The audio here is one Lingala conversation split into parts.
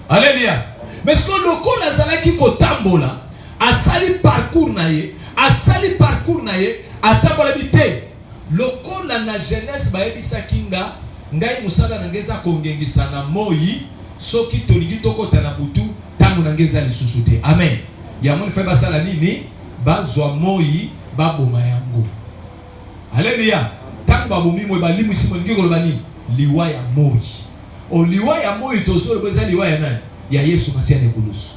Alléluia. Mais ce que le ko nazalaki kotambola asali parcours naye, atambola bité. Le ko na jeunesse ba ebisa kinga ngai musala nangeza kongengisa na moyi soki tolingi tokota na butu tangu nangeza lisusu te. Amen. Ya moni fe basala nini bazwa moyi baboma yango. Alléluia. Tangu babomi mo balimu simo ngi koloba nini liwa ya moyi. O liwa ya moyi tozolo beza liwa ya nani? Ya Yesu Masiya nekulusu.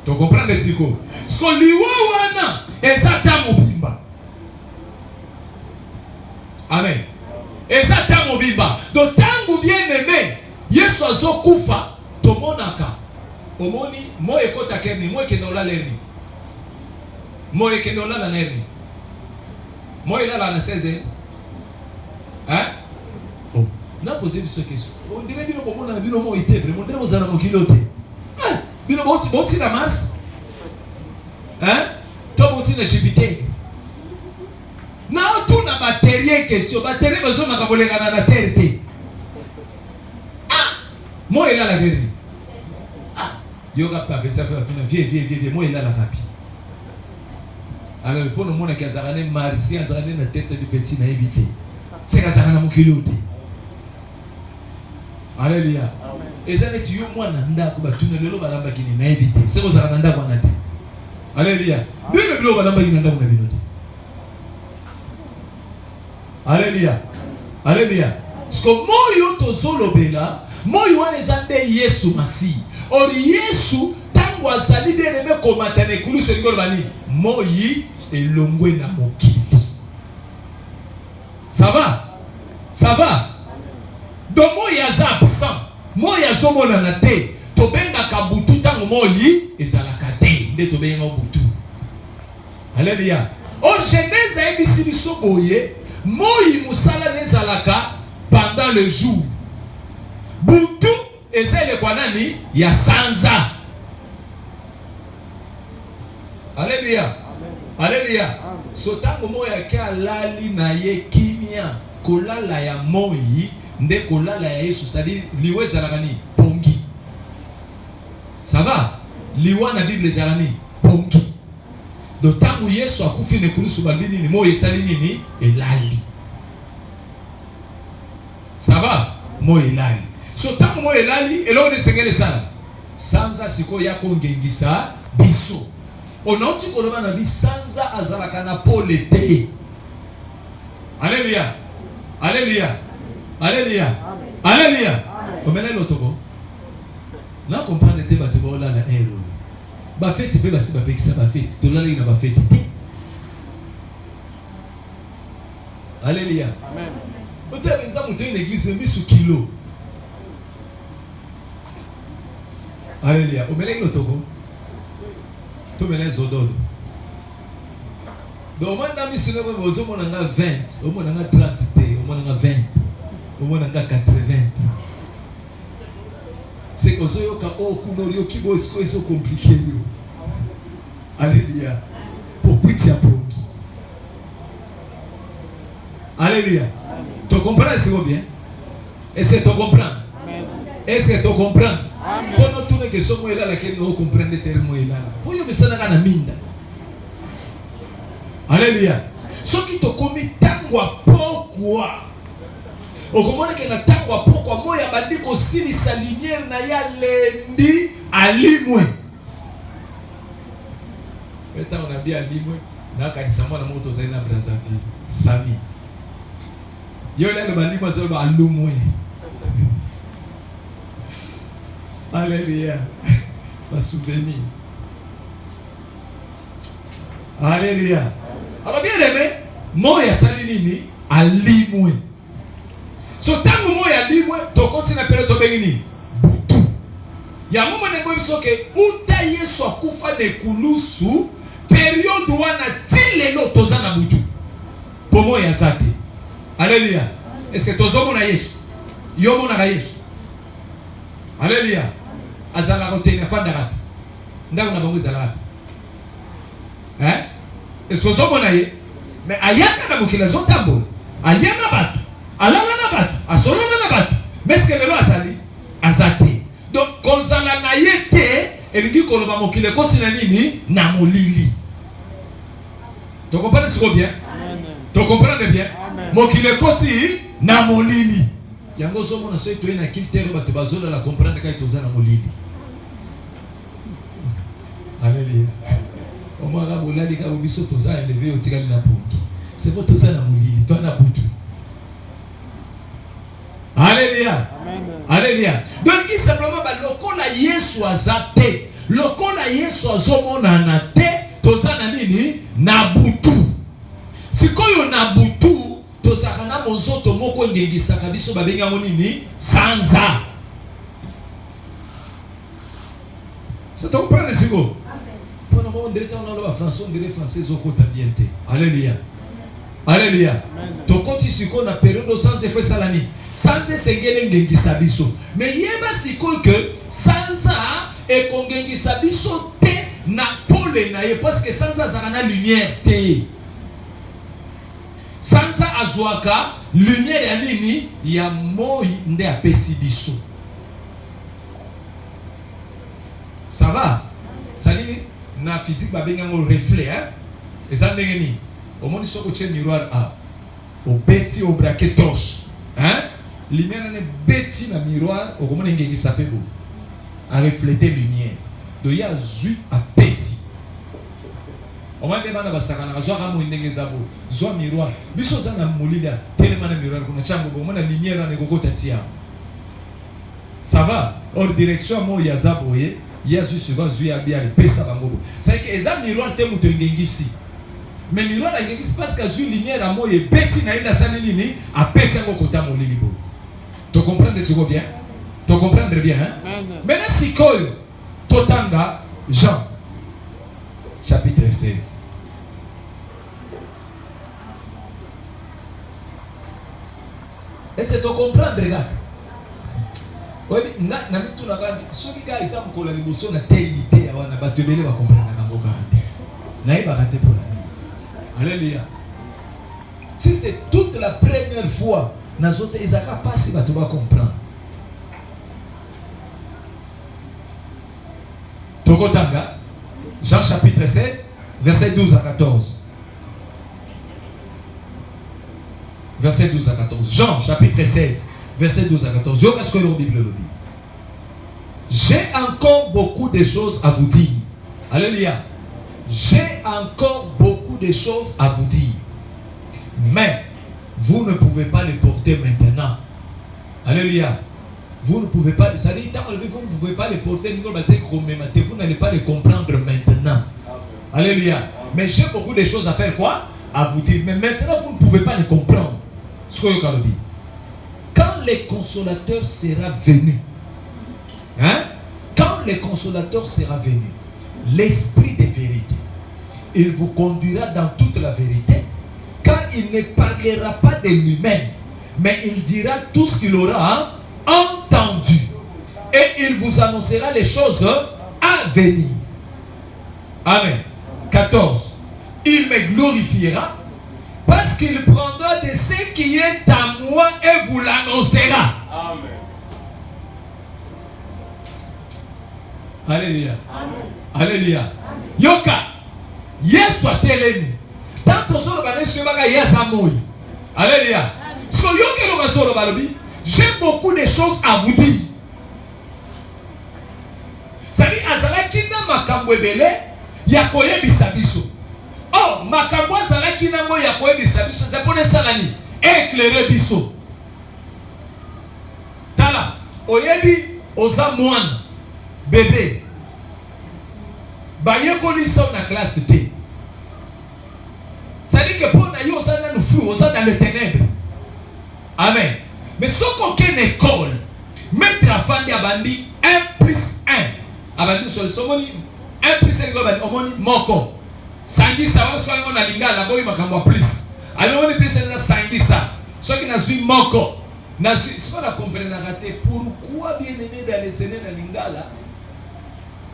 To comprendre siko. Sko liwa wana ezata mobimba. Amen. Ezata mobimba. Do tangu bien aimé Yesu azokufa tomonaka. Omoni mo ekota kerni, mo ekenola lerni. Mo ekenola na nerni. Mo ilala na 16. Hein? Oh, na poser cette question. On dirait bino bomona na bino mo ite vraiment très bozana mo kilote. Ah, bino boti na Mars. Hein? To boti na Jupiter. Na tout na batterie question, batterie besoin makabolenga na terre te. Ah, mo ilala kerni. Yoga pas ça peut être vieux moi il a la rapi. Alors pour nous monde qui a zarané martien zarané na tête de petit na éviter. C'est que ça na mukilote. Alléluia. Et ça veut dire moi na ndako ba tuna lelo balamba kini na éviter. C'est que ça na ndako na te. Alléluia. Bino bilo balamba kini na ndako na binote. Alléluia. Alléluia. Ce que moyo tozolobela, moyo wana ezande Yesu Masiya. Or Yesu tangu azali bien-aimé komata na ekulusu elingo bani moyi elongwe na mokili. Ça va donc moyi aza absent, moyi azomona na te tobengaka butu tangu moyi ezalaka te nde tobenga butu. Alléluia. Or Genèse ayebisi biso boye moyi musala nezalaka pendant le jour, butu ezele kwa nani ya sanza. Alléluia. Alléluia. So tango moya ka lali na ye kimia kolala ya moyi nde kolala ya Yesu, c'est-à-dire liwe zalakani pongi. Ça va? Liwa na Bible zalani pongi. Do tango Yesu akufi ne kulusu bandini ni moyi sali nini elali. Ça va? Moyi elali. So tangu mo elali elo de sengele sana sanza siko yako ngengisa biso onauti koloba na bi sanza azalaka na pole te. Alléluia. Alléluia. Alléluia. Alléluia. Omena lotoko na comprendre te batu bola na ero ba fete pe basi ba pekisa ba fete to lali na ba fete te. Alléluia. Amen. Ote benza muto une église mbisu kilo. Alléluia. Au mélange l'otoko. Tout mélange zododo. Donc au moins dans mes cinémas, au moins on a 20, au moins on a 30 té, au moins on a 20, au moins on a 80. C'est que ça yo ka o kunorio kibo c'est compliqué yo. Alléluia. Pourquoi tu as pongi? Alléluia. Tu comprends c'est bien? Est-ce que tu comprends? Est-ce que tu comprends? Pono tune ke somo ela lakini no comprendre termo ela. Poyo misana kana minda. Alléluia. Soki to komi tangwa pokwa. Okomona ke na tangwa pokwa moya bandiko sili sa lumière na ya lendi alimwe. Eta on a bien alimwe na kanisa mwana moto zaina Brazzaville. Sami. Yo le bandiko zo ba alumwe. Alléluia. Ma souvenir. Alléluia. Alors bien aimé, moya sali nini alimwe. So tangu moya alimwe to continue pele to bengini butu. Ya mumo ne boy soke uta Yesu akufa ne kulusu periode wana tilelo tozana butu. Pomo ya zate. Alléluia. Est-ce que tozomo na Yesu? Yomo na Yesu. Alléluia. Azala rote na fandara. Ndako na bango zala. Hein? Est-ce que zomo na ye? Mais ayaka na mukila zotambo. Aliana batu. Alala na batu. Asolana na batu. Mais est-ce que lelo azali? Azate. Donc kozala na ye te elingi koloba mokili ekoti na nini na molili. Tu comprends ce bien? Tu comprends bien? Mokili ekoti na molili. Yango zomo na soki toye na kiltere bato bazola la comprendre kai toza na molili. Alléluia. Au moins la bolali ka biso toza élevé au tikali na pongi. C'est pour toza na molili, toi na butu. Alléluia. Alléluia. Donc qui simplement ba lokola Yesu azate. Lokola Yesu azomona na te, toza na nini? Na butu. Sikoyo na butu tozakana monzoto moko ngengisaka biso babenga nini sanza. C'est ton plan de sigo. Pour le moment, on dirait qu'on a la français, on dirait français zokota bien te. Alléluia. Alléluia. To koti siko na période sans effet salani. Sanza sengele ngengisa biso. Mais yeba siko que sanza e kongengisa biso te na pole na ye parce que sanza zakana lumière te. Sansa azwaka lumière ya nini ya moi nde apesi biso. Ça va? Ça dit na physique ba benga mo reflet hein. Et ça ndenge ni. Au moins soko tche miroir a. Au beti au braquet torche. Hein? Lumière na beti na miroir au comment ngeki sapebo. A refléter lumière. Do ya zu apesi. On va demander à Sakana, Zoa Ramo Indengezabo, Zoa miroir, Bissozana Moulia, Télémana miroir, qu'on a chambre, on a lumière à Negoko Tatia. Ça va? Hors direction, moi, Yazaboye, Yazu Suva, Zuya Bia, Pesa Bangobo. C'est que les amis miroir t'aiment te ngengisi. Mais miroir à ngengisi parce que Zu lumière à moi et Betty Naïda Sanelini, à Pesa Ngokota Molilibo. Tu comprends ce que bien? Tu comprends bien, hein? Maintenant, si Koy, Totanga, Jean. Chapitre 16. Est-ce que tu comprends, regarde? Oui, na mitu na gandi. Soki ka isa mkola liboso na teilité ya wana batebele ba comprendre na mboka ate. Na iba raté pour la. Alléluia. Si c'est toute la première fois, nazote ezaka pasi ba tu vas comprendre. Tokotanga Jean chapitre 16, verset 12 à 14. Verset 12 à 14. Jean chapitre 16, verset 12 à 14. Je reste que la Bible le dit. J'ai encore beaucoup de choses à vous dire. Alléluia. J'ai encore beaucoup de choses à vous dire. Mais vous ne pouvez pas les porter maintenant. Alléluia. Vous ne pouvez pas, ça dit, vous ne pouvez pas les porter, vous n'allez pas les comprendre maintenant. Alléluia. Mais j'ai beaucoup de choses à faire quoi? À vous dire. Mais maintenant, vous ne pouvez pas les comprendre. Ce que je dis. Quand le consolateur sera venu, hein? Quand le consolateur sera venu, l'esprit de vérité, il vous conduira dans toute la vérité, car il ne parlera pas de lui-même, mais il dira tout ce qu'il aura entendu, et il vous annoncera les choses à venir. Amen. 14. Il me glorifiera parce qu'il prendra de ce qui est à moi et vous l'annoncera. Amen. Alléluia. Amen. Alléluia. Yoka. Yes soit telemi. Tant que solo bane subaga yes amoy. Alléluia. So yoke lo solo balobi. J'ai beaucoup de choses à vous dire. Ça dit azalaki na makambo ebele ya koyebisa biso. Oh, makambo azalaki na mo ya koyebisa biso zapone salani éclairer biso. Tala, oyebi oza mwana bébé. Ba yekoli sa na classe T. Ça dit que pour na yo oza na le flou, oza dans les ténèbres. Amen. Mais ce qu'aucune école, mettre la famille à bandi 1 plus 1. À bandi sur le somoni, 1 plus 1 omoni moko. Sangisa, on soit on a lingala, boy makamwa plus. Alors on est plus là sangisa. Ce qui n'a su moko. N'a su, si on a compris n'a raté, pourquoi bien aimé d'aller séner na lingala?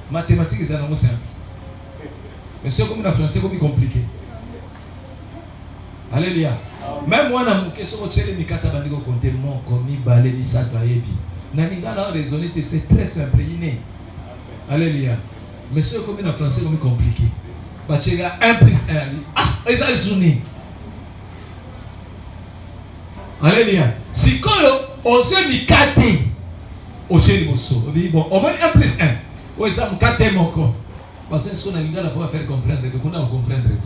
Mathématiques c'est un simple. Mais c'est comme la français comme compliqué. Alléluia. Même moi, na question au tchèle mikata bandiko compter mon komi balé misato ayebi. Na lingala raisonner c'est très simple iné. Alléluia. Mais c'est comme en français comme compliqué. Parce que 1 plus 1. Ah, et ça est journée. Alléluia. Si quand on se dit 4, on se dit bon, on va 1 plus 1. Oui, ça me 4 mon corps. Parce que ce qu'on a dit là pour faire comprendre, donc on a comprendre bien.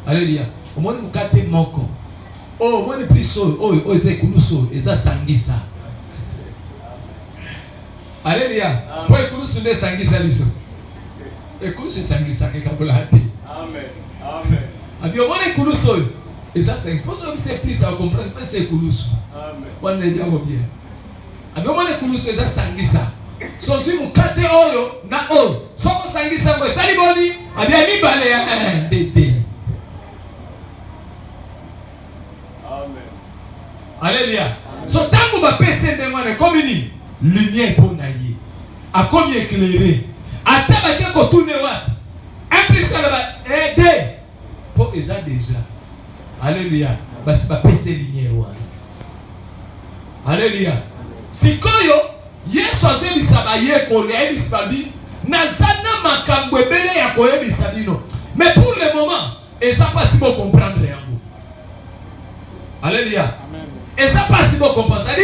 Alléluia. Au moins, nous 4 mon corps. Oh, moi, plus so, oh, c'est Koulouso, et ça Sangisa. Alléluia. Pour Koulouso, c'est Sangisa, liso. Et Koulouso, c'est Sangisa, qui est Amen. Amen. Abi on est Koulouso. Et ça, c'est pour ça que c'est plus à comprendre, c'est Koulouso. Amen. On est bien. Abi on est Koulouso, et ça Sangisa. So si mu 4 oyo, na o. So ko Sangisa, ko saliboni. Abi ami bale, dédé. Alléluia. So tango ba pese ndengwane comme ni lumière pour naïe. A comme éclairé. Ata ba ke ko tourner wa. Un plus ça va aider. Pour ça déjà. Alléluia. Ba si ba pese lumière wa. Alléluia. Sikoyo Yesu azebisa ba ye ko le bisabi. Nazana makambo ebele ya ko yebisa bino. Mais pour le moment, et ça pas si bon comprendre yango. Alléluia. Et ça pas si bon comprendre. Ça dit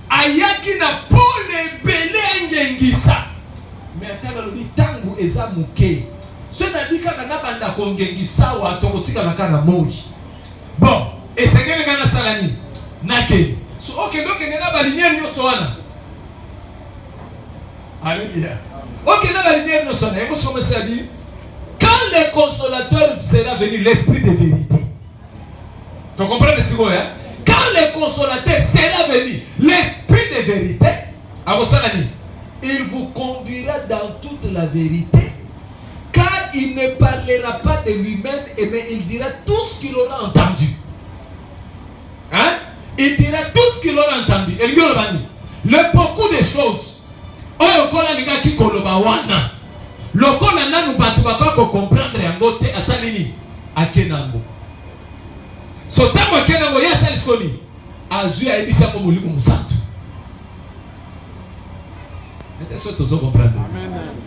ayaki na pole belé ngengisa. Mais atala lobi tangu eza muke. Ce n'a dit kaka na banda ko ngengisa wa tokotika na kana moi. Bon, et c'est ngene ngana salani. Nake. So OK donc ngena ba lumière nyoso wana. Alléluia. OK na ba lumière nyoso wana. Eko somme ça dit quand le consolateur sera venu, l'esprit de vérité. Tu comprends ce que hein? Quand le consolateur sera venu, l'esprit de vérité, il vous conduira dans toute la vérité, car il ne parlera pas de lui-même, mais il dira tout ce qu'il aura entendu. Hein? Il dira tout ce qu'il aura entendu. Le beaucoup de choses. Lokola nanu batu bakako comprendre yango te asalini akenango. So tango akenango ya salisoni azu ya ebisa ko mulimu musantu. Nete so tozo comprendre. Amen.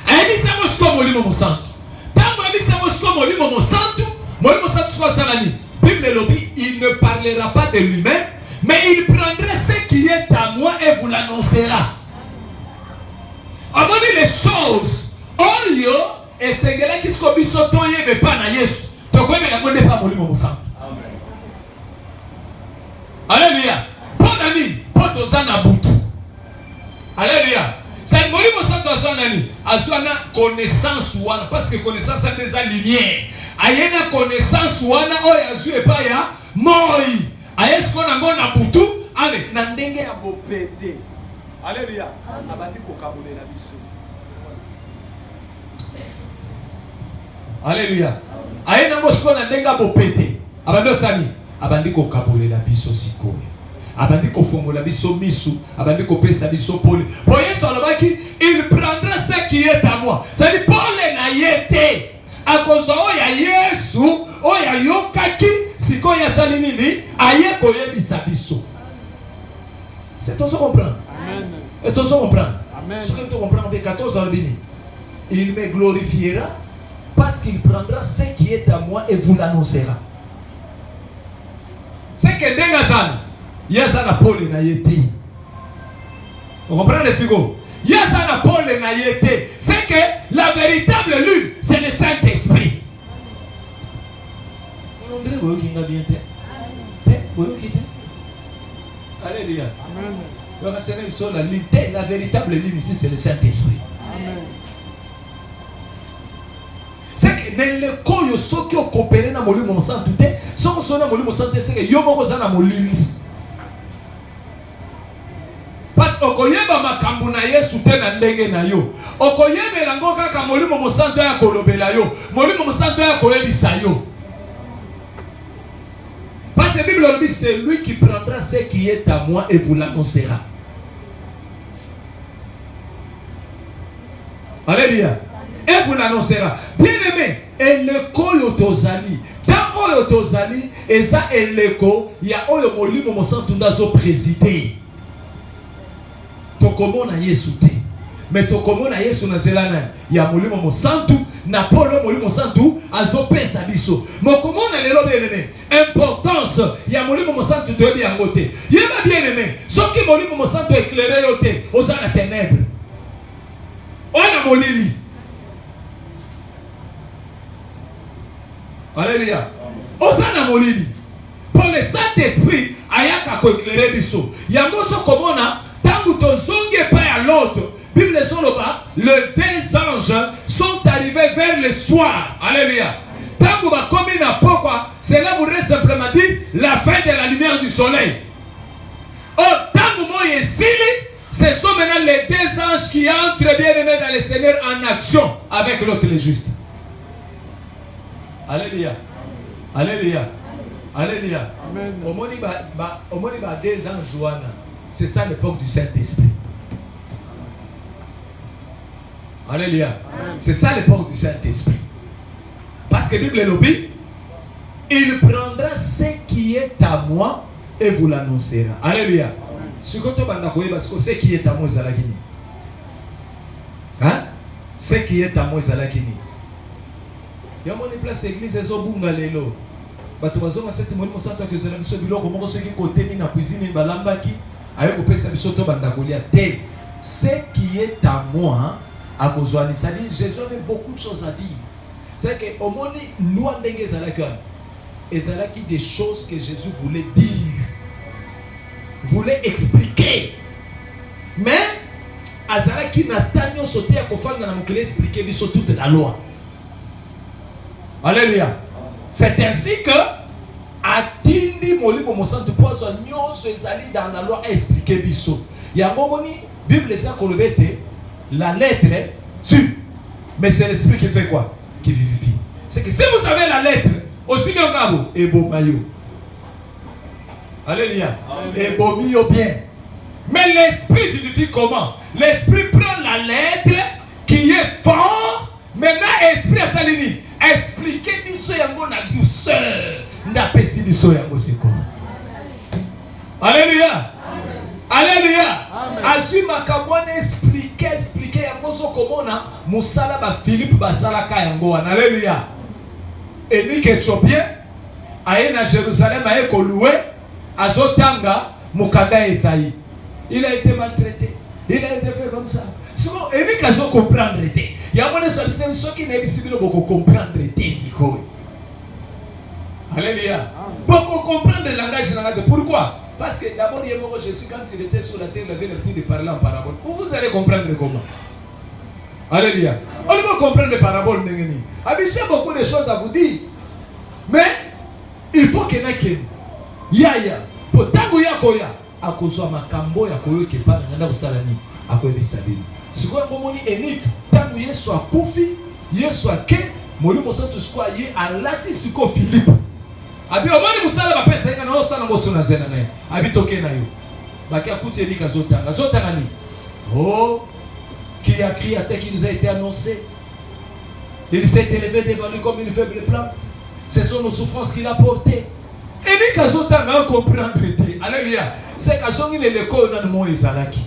Ebisa mo sko mulimu musantu. Tango ebisa mo sko mulimu musantu so salani. Bible lobi il ne parlera pas de lui-même, mais il prendra ce qui est à moi et vous l'annoncera. Amoni les choses oyo esengela kisko biso toyebe pa na Yesu tokoyebe yango nde pa molimo musantu. Amen. Alléluia. Pona ni poto zana butu. Alléluia. C'est molimo musantu azana ni azana connaissance wana parce que connaissance c'est des lumière. Ayena connaissance wana oyo azue pa ya moi. Ayesko na ngona butu ale na ndenge ya bopete. Alléluia. Alléluia. Aïna mosko na ndenga bopete. Abando sani. Abandi ko kabolela biso sikoyo. Abandi ko fongola biso misu. Abandi ko pesa biso pole. Pour Yesu alobaki, il prendra ce qui est à moi. Ça dit pole na yete. A cause oya Yesu, oya yokaki sikoyo ya sali nini? Aye ko yebisa biso. C'est tout ça comprendre. Amen. Et tout ça comprendre. Amen. Ce que tu comprends, 14 ans, il me glorifiera parce qu'il prendra ce qui est à moi et vous l'annoncera. C'est que Dengazan, Yazana Paul na yete. Vous comprenez ce que Yazana Paul na yete. C'est que la véritable lune, c'est le Saint-Esprit. Alléluia. Amen. La véritable ligne ici, c'est le Saint-Esprit. Amen. C'est que le koyo soki o coopérer na molimo santu te, soko sona molimo santu c'est que yo moko za na molimo. Parce que okoyeba makambo na Yesu te na ndenge na yo. Okoyebela ngo kaka molimo santu ya kolobela yo. Molimo santu ya koyebisa yo. Parce que la Bible dit c'est lui qui prendra ce qui est à moi et vous l'annoncera. Alléluia. Et vous l'annoncera. Bien aimé, et le koyo tozali. Dans oyo tozali, et ça et le ko, il y a oyo molimo mo santu ndazo présider. Tokomo na Yesu te. Mais tokomona Yesu na zelana ya molimo mosantu na polo molimo mosantu azopesa biso. Mokomona lelo bien-aimé, importance ya molimo mosantu toyebi yango te. Yeba bien-aimé, soki molimo mosantu éclairé yo te, oza na ténèbres. Ona molili. Alléluia. Oza na molili. Pour le Saint-Esprit ayaka ko éclairer biso. Yango so komona tangu tozonge pa ya l'autre. Bible soloba, les deux anges sont arrivés vers le soir. Alléluia. Tangu ba komi na pokwa, cela voudrait simplement dire la fin de la lumière du soleil. Oh, tangu moye sili, ce sont maintenant les deux anges qui entrent bien aimés dans le Seigneur en action avec l'autre le juste. Alléluia. Alléluia. Alléluia. Omoni ba deux anges wana. C'est ça l'époque du Saint-Esprit. Alléluia. C'est ça l'époque du Saint-Esprit. Parce que la Bible lobby, il prendra ce qui est à moi et vous l'annoncera. Alléluia. Ce qui est à moi, c'est hein? Ce qui est à moi, c'est la kini. Il y a une place église, ils ont bunga lelo. Bato bazonga cette molimo santo que zela biso biloko moko soki côté ni na cuisine balambaki ayo kopesa biso to banda kolia te. Ce qui est à moi à kozwani, ça dit Jésus avait beaucoup de choses à dire. C'est que au moni loi ndenge zalaki ezalaki des choses que Jésus voulait dire, voulait expliquer. Mais azalaki na tanyo sauté à kofanda na mokele expliquer biso toute la loi. Alléluia. C'est ainsi que atindi molimo mosantu pozo nyonso ezali dans la loi expliquer biso. Yango moni Bible ça kolobete la lettre tue, mais c'est l'esprit qui fait quoi? Qui vivifie. C'est que si vous avez la lettre, aussi bien kabo et bomayo. Alléluia. Et bomio bien. Mais l'esprit vivifie comment? L'esprit prend la lettre qui est fort. Maintenant, esprit à salini. Expliquez biso yango na douceur. Ndapesi biso yango siko. Alléluia. Alléluia. Azui makamwana expliquer yango so komona musala ba Philippe basalaka yango. Alléluia. Et ni Éthiopien aye na Jérusalem aye ko louer azotanga mukada Esaïe. Il a été maltraité. Il a été fait comme ça. Souvent, et ni kazo comprendre te. Yamone so bisem so ki na bisibilo boko comprendre te siko. Alléluia. Boko comprendre le langage na. Pourquoi? Parce que d'abord, Jésus, quand il était sur la terre, il avait l'habitude de parler en parabole. Vous allez comprendre comment. Alléluia. On va comprendre les paraboles. J'ai beaucoup de choses à vous dire. Mais, il faut qu'il y ait Yaya. Pour tango yakoya. A cause de ma cambo yakoyo qui parle dans le salami. A cause de sa vie. Si vous avez un énique, tango yesu a koufi, yesu a ke, molu mosantu soit yé a lati siko Philippe. Abi omoni musala ba pesa nga na osala ngoso na zena na abi toke na yo baki akuti elika zotanga ni oh qui a crié à ce qui nous a été annoncé. Il s'est élevé devant lui comme une faible plante. Ce sont nos souffrances qu'il a portées. Elika zotanga comprendre te. Alléluia. C'est que son il est le corps dans mon Isalaki.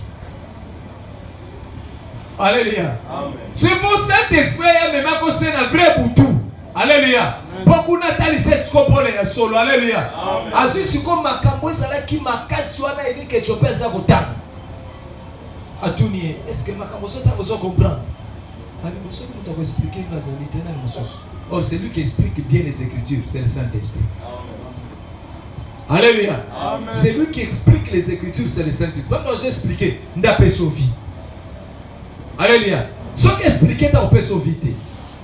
Alléluia. Amen. C'est pour cet esprit même quand c'est un vrai boutou. Alléluia. Beaucoup natali c'est scopole ya solo. Alléluia. Azu siko makambo ezala ki makasi wana edi ke chopeza botana. Atuni est-ce que makambo sota vous comprendre? Ani boso nous t'avons expliqué dans la vérité dans le sens. Oh, c'est lui qui explique bien les Écritures, c'est le Saint-Esprit. Alléluia. C'est lui qui explique les Écritures, c'est le Saint-Esprit. Quand j'ai expliqué, ndapé sauvi. Alléluia. Ce qui expliquait ta opé sauvité.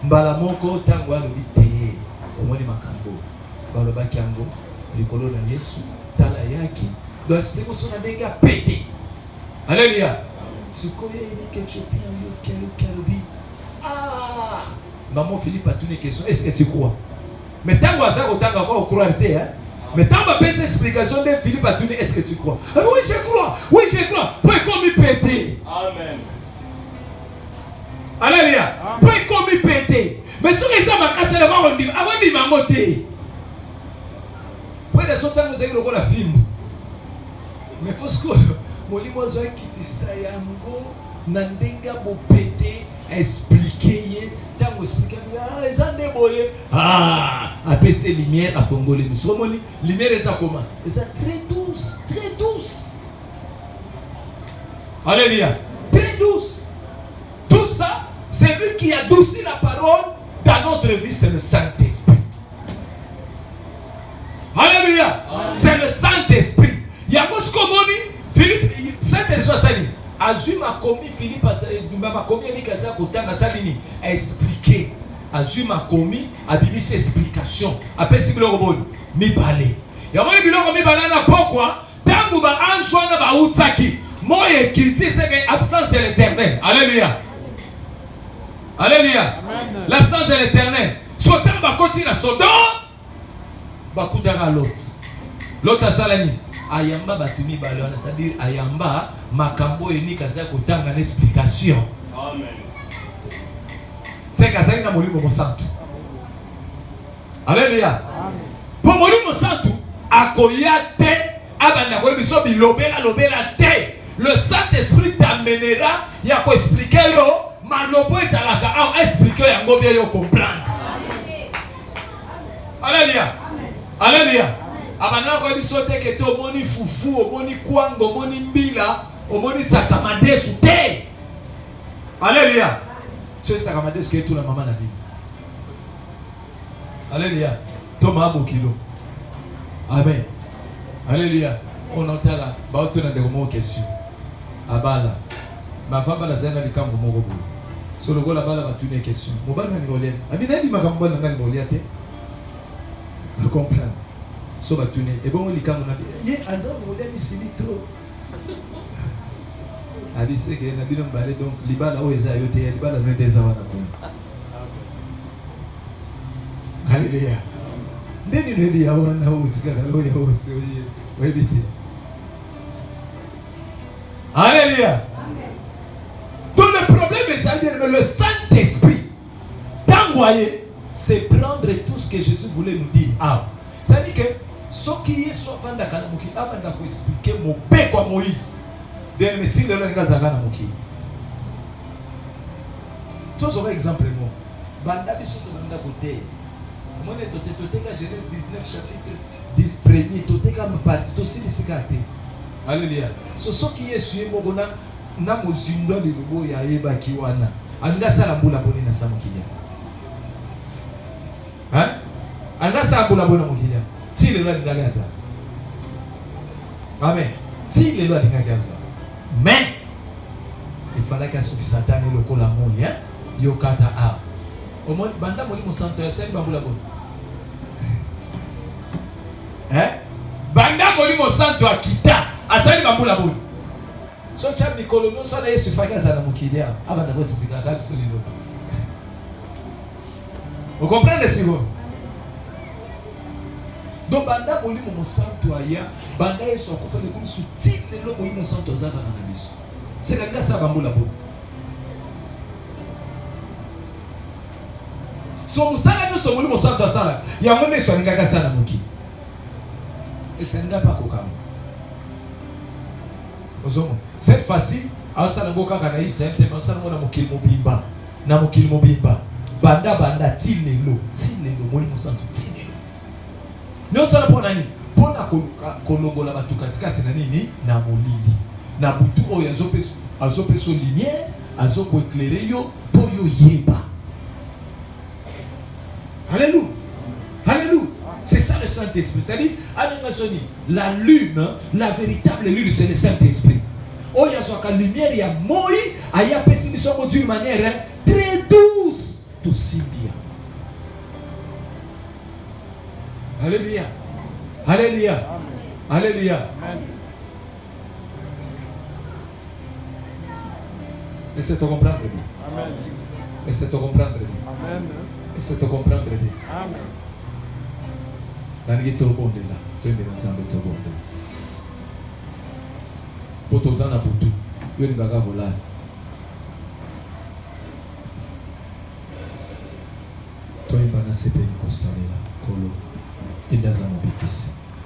Mbala moko tangwa lobité. Omoni makambo balobaki yango likolo na Yesu tala yaki donc explique son ndenge pété. Alléluia. Sikoyo ni Éthiopien yo kelobi ah maman Philippe a tuni question est-ce que tu crois? Mais tango azako tanga ko croire te hein. Mais tant ma petite explication de Philippe a tuni est-ce que tu crois? Ah, oui je crois. Oui je crois. Pour comme il pété. Amen. Alléluia. Pour comme il pété. Mais si les hommes ont cassé le corps, on dit avant de m'engoter. Pour les autres, nous avons la film. Mais il faut que mon limoso qui tisse yango Nandenga bo pété expliquer tant expliquer ezande boye après ces lumières à fongole mi somoni lumière eza comment eza très douce, très douce. Alléluia, très douce. Tout ça, c'est lui qui adoucit la parole dans notre vie, c'est le Saint-Esprit. Alléluia, c'est le Saint-Esprit. Il y a beaucoup de Philippe, Saint-Esprit Azui m'a commis Philippe m'a commis Nikasa Kotanga Salini a expliqué. Azui m'a commis a bibi ses explications. Après si bilo robon mi balé. Ya moi bilo mi balé na pourquoi tangu ba anjo na ba utsaki. Moi écrit c'est que absence de l'Éternel. Alléluia. Alléluia. L'absence de l'Éternel. Sotan ba continue à Sodom ba kutaka l'autre. L'autre salani ayamba batumi balona, c'est-à-dire ayamba makambo eni kaza kotanga na explication. Amen. C'est kaza na molimo santu. Alléluia. Pour molimo santu akoyate abanda ko biso bilobela lobela te. Le Saint-Esprit t'amènera ya ko expliquer yo malobo ezalaka a expliquer yango bien yo comprendre. Alléluia. Alléluia. Abana ko biso te ke to moni fufu, omoni kwango, omoni mbila, omoni sakamadesu te. Alléluia. C'est sakamadesu ke tout la maman na vie. Alléluia. Toma bokilo. Amen. Alléluia. On entend là, ba otona de mo question. Abala. Ma femme la zana likambo mo gobo. So logo la bala ba tune question. Mo ba na ngolé. Abina di makambo na ngolé te. Vous comprenez? So va tourner. Et bon, il y a un azar, on l'a mis si trop. A dit c'est que n'a bien balé donc libala o eza yote libala ne dezawa na ko. Alléluia. Ndeni ne dia wana o tsika lo ya o se o ebiti. Alléluia. Donc le problème est le Saint-Esprit t'envoyer, c'est prendre tout ce que Jésus voulait nous dire. Ah, ça veut dire que ce qui est soit fanda kana muki abanda ko expliquer mon père quoi Moïse de métier de la ngazaka na muki. Tous autres exemple moi banda biso to banda côté moi ne toté ka Genèse 19 chapitre 10 premier toté ka partie to si sikate. Alléluia. Ce qui est sué mo bona na mozindo de lobo ya yeba kiwana anga sala mbula boni na samukinya. Hein? Anga sala mbula bona mukinya. Si les lois de ça. Amen. Si les lois de ça. Mais il fallait que ce qui Satan est le col à mon lien, yokata a. Au moins, banda moni mon santo c'est bambula bon. Hein? Banda moni mon santo akita, asali bambula bon. So cham Nicolo non so na yesu faka za na mukilia. Abanda ko sipika ka bisolilo. Vous comprenez si vous? Donc banda molimo mosanto aya banda yesu akufanya kuni suti lelo molimo mosanto azaka na biso c'est kanga sa bambula bo so musala no so molimo mosanto asala ya ngome so ngaka sana muki esenda pa kokamo ozomo cette fois-ci asala boka kana isente masala mona mukili mobimba na mukili mobimba banda tilelo molimo mosanto tilelo. Nous sommes pour nani pour kolongola batu katikati na nini na molili na butu oyo azopeso lumière azoko éclairer yo po yo yeba. Alléluia. Alléluia. C'est ça le Saint-Esprit. C'est-à-dire la lune, la véritable lune, c'est le Saint-Esprit. Oyo azoka lumière ya moi aya pesi biso d'une manière très douce to Sibia. Alléluia. Alléluia. Alléluia. Laissez te comprendre bien. Amen. Laissez te comprendre bien. Amen. Laissez te comprendre bien. Amen. Nani to bonde là. Tu es dans ensemble to bonde. Potozana butu. Yo ngaka vola. Toi bana sepeni kosalela kolo. Indaza mobitisi.